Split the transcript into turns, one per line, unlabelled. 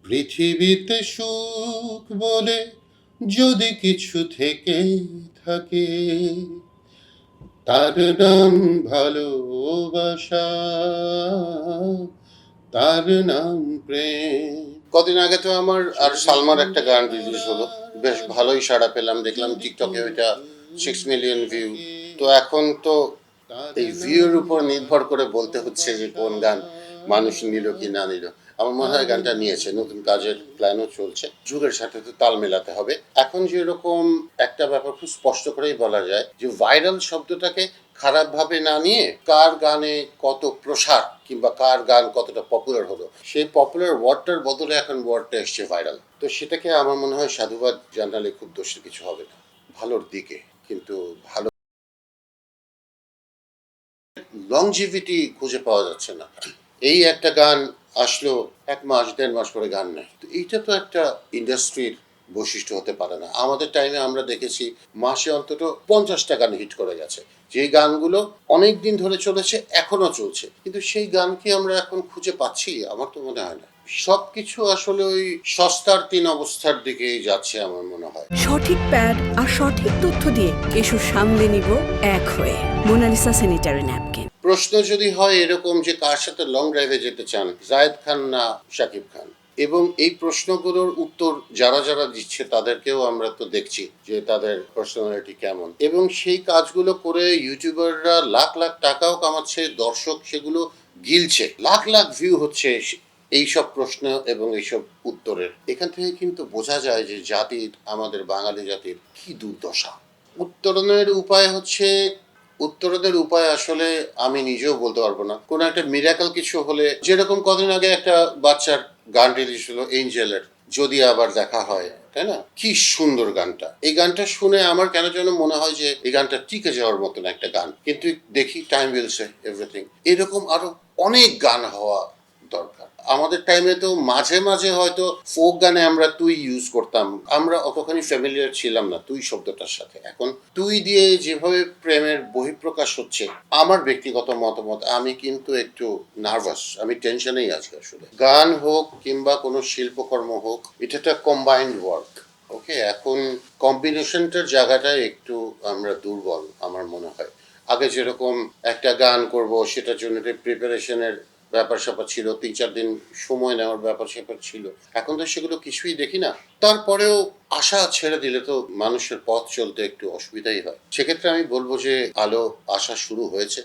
পৃথিবীতে সুখ বলে যদি কিছু থেকে থাকে, তার নাম ভালোবাসা, তার নাম প্রেম। কদিন আগে তো আমার আর সালমার একটা গান রিলিজ হলো, বেশ ভালোই সাড়া পেলাম। দেখলাম টিকটকে ওইটা 6 মিলিয়ন ভিউ। তো এখন তো এই ভিউর উপর নির্ভর করে বলতে হচ্ছে যে কোন গান মানুষ নিল কি না নিল। আমার মনে হয় গানটা নিয়েছে, নতুন কাজের প্ল্যানও চলছে, যুগের সাথে তো তাল মেলাতে হবে। এখন যেরকম একটা ব্যাপার খুব স্পষ্ট করেই বলা যায় যে ভাইরাল শব্দটাকে খারাপ ভাবে না নিয়ে কার গানে কত প্রসার কিংবা কার গান কতটা পপুলার হলো, সেই পপুলার ওয়ার্ডটার বদলে এখন ওয়ার্ডটা এসছে ভাইরাল। তো সেটাকে আমার মনে হয় সাধুবাদ জানালে খুব দোষের কিছু হবে না, ভালোর দিকে। কিন্তু ভালো লংজিভিটি খুঁজে পাওয়া যাচ্ছে না। এই একটা গান আসলো, 1 মাস 1.5 মাস পরে গান নাই। তো এইটা তো একটা ইন্ডাস্ট্রির বৈশিষ্ট্য হতে পারে না। আমাদের টাইমে আমরা দেখেছি মাসে অন্তত 50টা গান হিট করে গেছে, যে গানগুলো অনেক দিন ধরে চলেছে, এখনো চলছে। কিন্তু সেই গান কি আমরা এখন খুঁজে পাচ্ছি? আমার তো মনে হয় না। সবকিছু আসলে ওই সস্তার 3 অবস্থার দিকেই যাচ্ছে আমার মনে হয়।
সঠিক প্যাড আর সঠিক তথ্য দিয়ে কেশু সামলে নিব এক হয়ে। Monalisa sanitary napkin.
প্রশ্ন যদি হয় এরকম যে কার সাথে লং ড্রাইভে যেতে চান, জায়েদ খান না শাকিব খান, এবং এই প্রশ্নগুলোর উত্তর যারা যারা দিচ্ছে তাদেরকেও আমরা তো দেখছি যে তাদের পার্সোনালিটি কেমন, এবং সেই কাজগুলো করে ইউটিউবাররা লাখ লাখ টাকাও কামাচ্ছে, দর্শক সেগুলো গিলছে, লাখ লাখ ভিউ হচ্ছে এইসব প্রশ্ন এবং এইসব উত্তরের। এখান থেকে কিন্তু বোঝা যায় যে জাতির, আমাদের বাঙালি জাতির কি দুর্দশা। উত্তরণের উপায় আসলে আমি নিজেও বলতে পারবো না। কোনো একটা মিরাকল কিছু হলে, যেরকম কদিন আগে একটা বাচ্চার গান রিলিজ হলো এঞ্জেলের, যদি আবার দেখা হয়, তাই না? কি সুন্দর গানটা! এই গানটা শুনে আমার কেন যেন মনে হয় যে এই গানটা টিকে যাওয়ার মতন একটা গান। কিন্তু দেখি টাইম উইল সে এভরিথিং। এরকম আরো অনেক গান হওয়া দরকার। আমাদের টাইমে তো মাঝে মাঝে হয়তো ফোক গানে আমরা তুই ইউজ করতাম, আমরা অতখানি ফ্যামিলিয়ার ছিলাম না তুই শব্দটার সাথে। এখন তুই দিয়ে যেভাবে প্রেমের বহিঃপ্রকাশ হচ্ছে, আমার ব্যক্তিগত মতামত, আমি কিন্তু একটু নার্ভাস, আমি টেনশনেই আছি আসলে। গান হোক কিংবা কোনো শিল্পকর্ম হোক, এটা একটা কম্বাইন্ড ওয়ার্ক। ওকে, এখন কম্বিনেশনটার জায়গাটায় একটু আমরা দুর্বল আমার মনে হয়। আগে যেরকম একটা গান করব সেটার জন্য প্রিপারেশনের ব্যাপার স্যাপার ছিল, 3-4 দিন সময় নেওয়ার ব্যাপার স্যাপার ছিল। এখন তো সেগুলো কিছুই দেখি না। তারপরেও আশা ছেড়ে দিলে তো মানুষের পথ চলতে একটু অসুবিধাই হয়। সেক্ষেত্রে আমি বলবো যে আলো আসা শুরু হয়েছে।